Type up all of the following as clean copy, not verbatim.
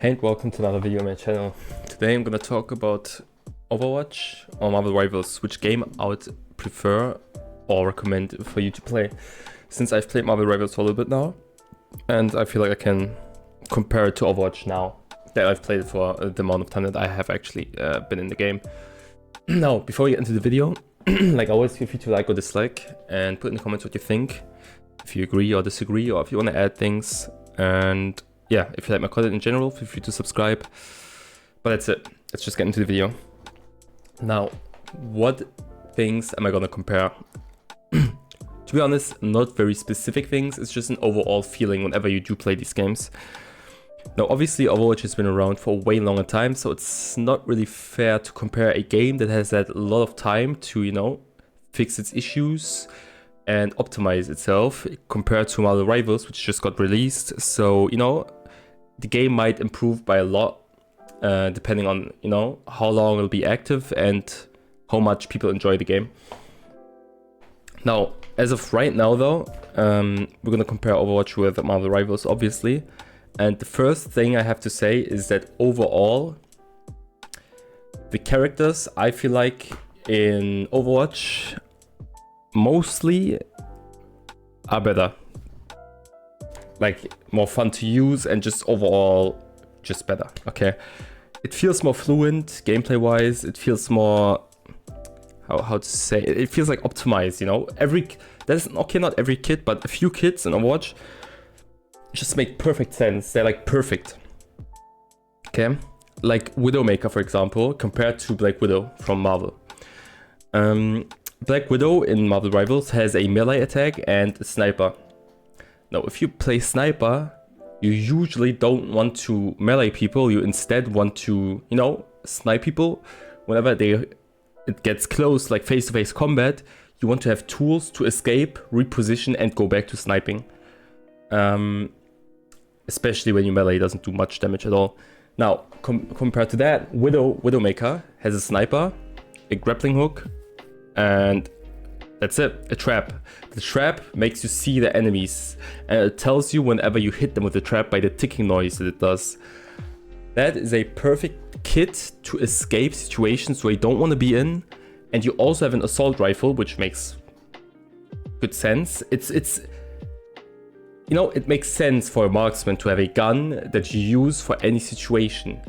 Hey, and welcome to another video on my channel. Today I'm gonna talk about Overwatch or Marvel Rivals, which game I would prefer or recommend for you to play. Since I've played Marvel Rivals for a little bit now, and I feel like I can compare it to Overwatch now that I've played it for the amount of time that I have actually been in the game. Now, before we get into the video, like always, feel free to like or dislike and put in the comments what you think, if you agree or disagree, or if you want to add things. And yeah, if you like my content in general, feel free to subscribe. But that's it. Let's just get into the video. Now, what things am I gonna compare? To be honest, not very specific things. It's just an overall feeling whenever you do play these games. Now, obviously, Overwatch has been around for a way longer time, so it's not really fair to compare a game that has had a lot of time to, you know, fix its issues and optimize itself compared to Marvel Rivals, which just got released. So, you know, the game might improve by a lot, depending on, you know, how long it'll be active and how much people enjoy the game. Now, as of right now, though, we're gonna compare Overwatch with Marvel Rivals, obviously. And the first thing I have to say is that overall, the characters, I feel like in Overwatch mostly are better. Like more fun to use and just overall just better, okay? It feels more fluent gameplay wise. It feels more, how to say it? It feels like optimized, you know? Not every kit, but a few kits in Overwatch just make perfect sense. They're like perfect, okay? Like Widowmaker, for example, compared to Black Widow from Marvel. Black Widow in Marvel Rivals has a melee attack and a sniper. Now, if you play sniper, you usually don't want to melee people. You instead want to, you know, snipe people. Whenever it gets close, like face-to-face combat, you want to have tools to escape, reposition, and go back to sniping. Especially when your melee doesn't do much damage at all. Now, compared to that, Widowmaker has a sniper, a grappling hook, and that's it, a trap. The trap makes you see the enemies, and it tells you whenever you hit them with the trap by the ticking noise that it does. That is a perfect kit to escape situations where you don't want to be in, and you also have an assault rifle, which makes good sense. You know, it makes sense for a marksman to have a gun that you use for any situation.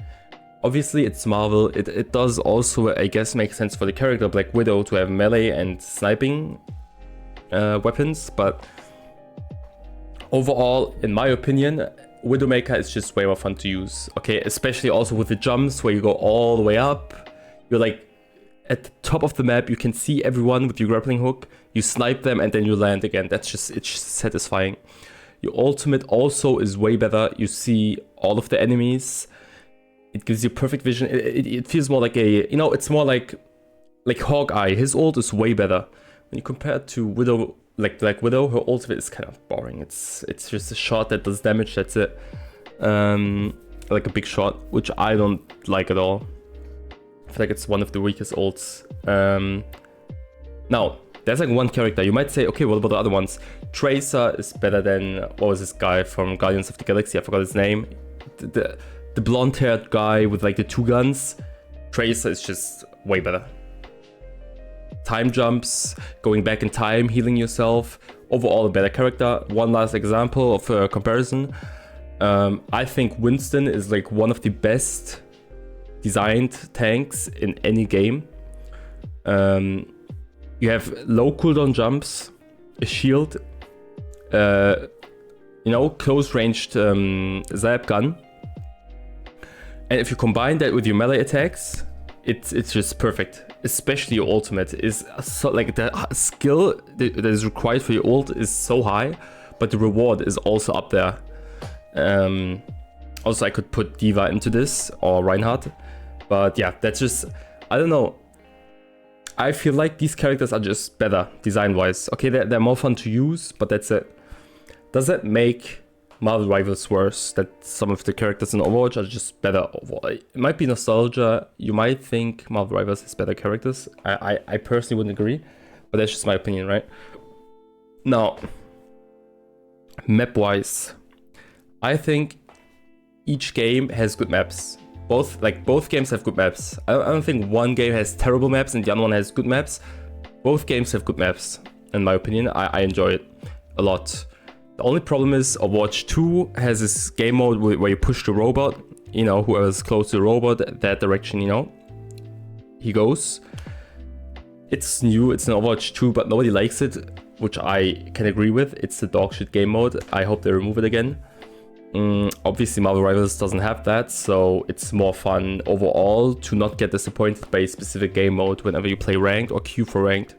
Obviously, it's Marvel. It does also, I guess, make sense for the character Black Widow to have melee and sniping weapons. But overall, in my opinion, Widowmaker is just way more fun to use. Okay, especially also with the jumps where you go all the way up. You're like at the top of the map. You can see everyone with your grappling hook. You snipe them and then you land again. It's just satisfying. Your ultimate also is way better. You see all of the enemies. It gives you perfect vision. It feels more like a, you know, it's more like Hawkeye. His ult is way better. When you compare it to Widow, like Black Widow, her ultimate is kind of boring. It's just a shot that does damage, that's it. Like a big shot, which I don't like at all. I feel like it's one of the weakest ults. Now, there's like one character. You might say, okay, what about the other ones? Tracer is better than, what was this guy from Guardians of the Galaxy? I forgot his name. The blonde-haired guy with like the two guns. Tracer is just way better. Time jumps, going back in time, healing yourself. Overall, a better character. One last example of a comparison. I think Winston is like one of the best designed tanks in any game. You have low cooldown jumps, a shield, you know, close-ranged zap gun. And if you combine that with your melee attacks, it's just perfect. Especially your ultimate is so, like, the skill that is required for your ult is so high, but the reward is also up there. Also, I could put Diva into this or Reinhardt, but yeah, that's just, I don't know. I feel like these characters are just better design-wise. Okay, they're more fun to use, but that's it. Does that make Marvel Rivals worse, that some of the characters in Overwatch are just better overall? It might be nostalgia. You might think Marvel Rivals has better characters. I personally wouldn't agree, but that's just my opinion, right? Now, map-wise, I think each game has good maps. Both games have good maps. I don't think one game has terrible maps and the other one has good maps. Both games have good maps, in my opinion. I enjoy it a lot. The only problem is Overwatch 2 has this game mode where you push the robot. You know, whoever's close to the robot, that direction, you know, he goes. It's new, it's in Overwatch 2, but nobody likes it, which I can agree with. It's the dog shit game mode. I hope they remove it again. Obviously Marvel Rivals doesn't have that, so it's more fun overall to not get disappointed by a specific game mode whenever you play ranked or queue for ranked.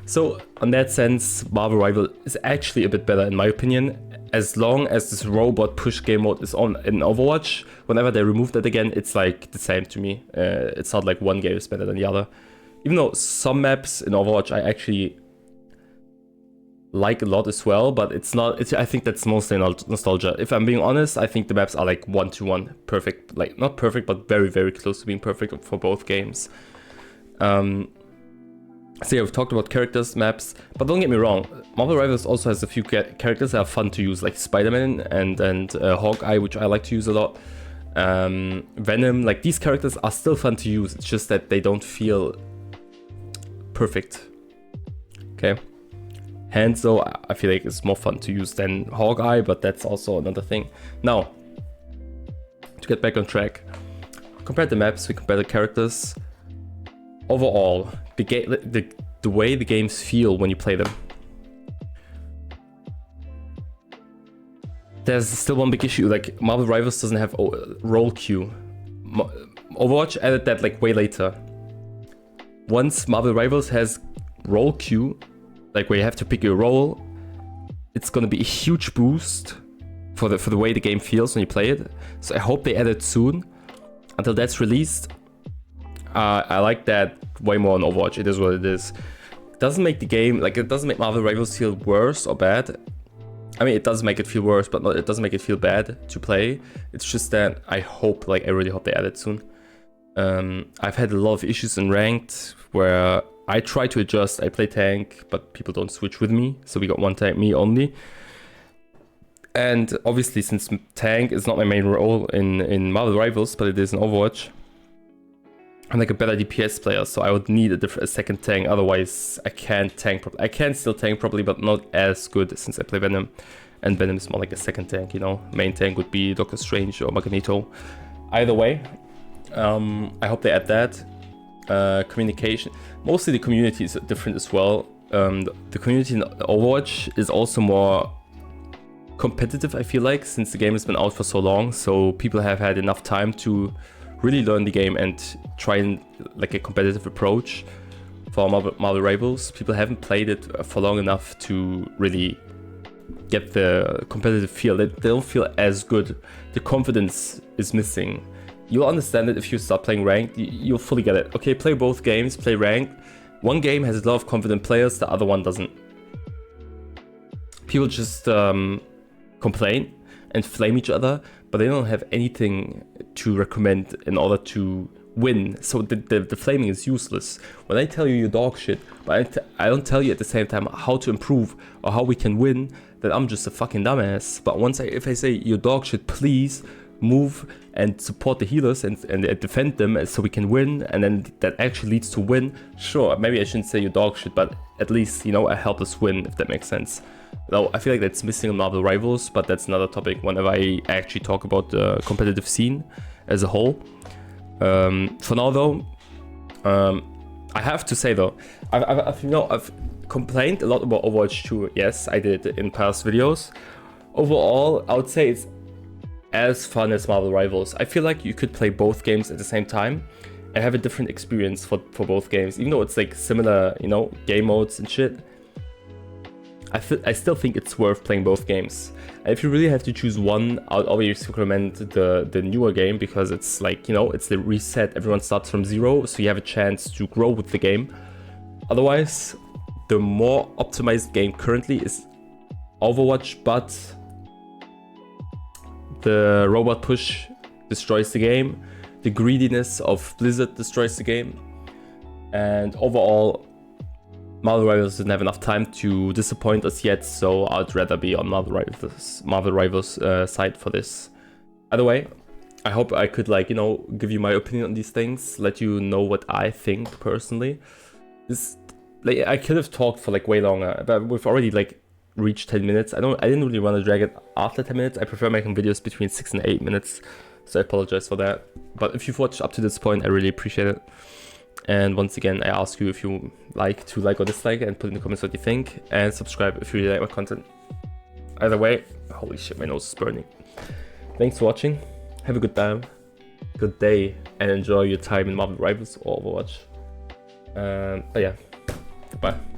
So in that sense, Marvel Rival is actually a bit better in my opinion, as long as this robot push game mode is on in Overwatch. Whenever they remove that again, it's like the same to me. It's not like one game is better than the other. Even though some maps in Overwatch I actually like a lot as well, but it's not. I think that's mostly nostalgia. If I'm being honest, I think the maps are like 1-to-1 perfect. Like not perfect, but very, very close to being perfect for both games. So yeah, we've talked about characters, maps, but don't get me wrong. Marvel Rivals also has a few characters that are fun to use, like Spider-Man and Hawkeye, which I like to use a lot. Venom, like these characters are still fun to use. It's just that they don't feel perfect. Okay. Hanzo, I feel like it's more fun to use than Hawkeye, but that's also another thing. Now, to get back on track, compare the maps, we compare the characters. Overall, the way the games feel when you play them. There's still one big issue, like Marvel Rivals doesn't have role queue. Overwatch added that like way later. Once Marvel Rivals has role queue, like where you have to pick your role, it's gonna be a huge boost for the way the game feels when you play it. So I hope they add it soon. Until that's released, I like that way more on Overwatch. It is what it is. It doesn't make the game, like it doesn't make Marvel Rivals feel worse or bad. I mean, it does make it feel worse, but it doesn't make it feel bad to play. It's just that I really hope they add it soon. I've had a lot of issues in ranked where I try to adjust. I play tank, but people don't switch with me. So we got one tank, me only. And obviously, since tank is not my main role in Marvel Rivals, but it is in Overwatch, I'm like a better DPS player, so I would need a second tank. Otherwise, I can't tank properly. I can still tank properly, but not as good since I play Venom. And Venom is more like a second tank, you know. Main tank would be Doctor Strange or Magneto. Either way, I hope they add that. Communication. Mostly the community is different as well. The community in Overwatch is also more competitive, I feel like, since the game has been out for so long. So people have had enough time to really learn the game and try and like a competitive approach for Marvel Rivals. People haven't played it for long enough to really get the competitive feel. They don't feel as good. The confidence is missing. You'll understand it if you start playing ranked. You'll fully get it. Okay, play both games, play ranked. One game has a lot of confident players, the other one doesn't. People just complain and flame each other, but they don't have anything to recommend in order to win. So the flaming is useless. When I tell you you're dog shit, but I don't tell you at the same time how to improve or how we can win, then I'm just a fucking dumbass. But if I say you're dog shit, please move and support the healers and defend them so we can win, and then that actually leads to win. Sure, maybe I shouldn't say you're dog shit, but at least, you know, I help us win, if that makes sense. Though I feel like that's missing in Marvel Rivals, but that's another topic whenever I actually talk about the competitive scene as a whole. For now though, I have to say though, I've complained a lot about Overwatch 2. Yes, I did in past videos. Overall, I would say it's as fun as Marvel Rivals. I feel like you could play both games at the same time and have a different experience for both games, even though it's like similar, you know, game modes and shit. I still think it's worth playing both games. And if you really have to choose one, I would always recommend the newer game, because it's like, you know, it's the reset. Everyone starts from zero, so you have a chance to grow with the game. Otherwise, the more optimized game currently is Overwatch, but the robot push destroys the game. The greediness of Blizzard destroys the game. And overall, Marvel Rivals didn't have enough time to disappoint us yet, so I'd rather be on Marvel Rivals side for this. Either way, I hope I could, like, you know, give you my opinion on these things, let you know what I think personally. This, like, I could have talked for like way longer, but we've already like reached 10 minutes. I didn't really want to drag it after 10 minutes. I prefer making videos between 6 and 8 minutes, so I apologize for that. But if you've watched up to this point, I really appreciate it. And once again, I ask you if you like to like or dislike it, and put in the comments what you think, and subscribe if you really like my content. Either way, holy shit, my nose is burning. Thanks for watching. Have a good time, good day, and enjoy your time in Marvel Rivals or Overwatch. But yeah, goodbye.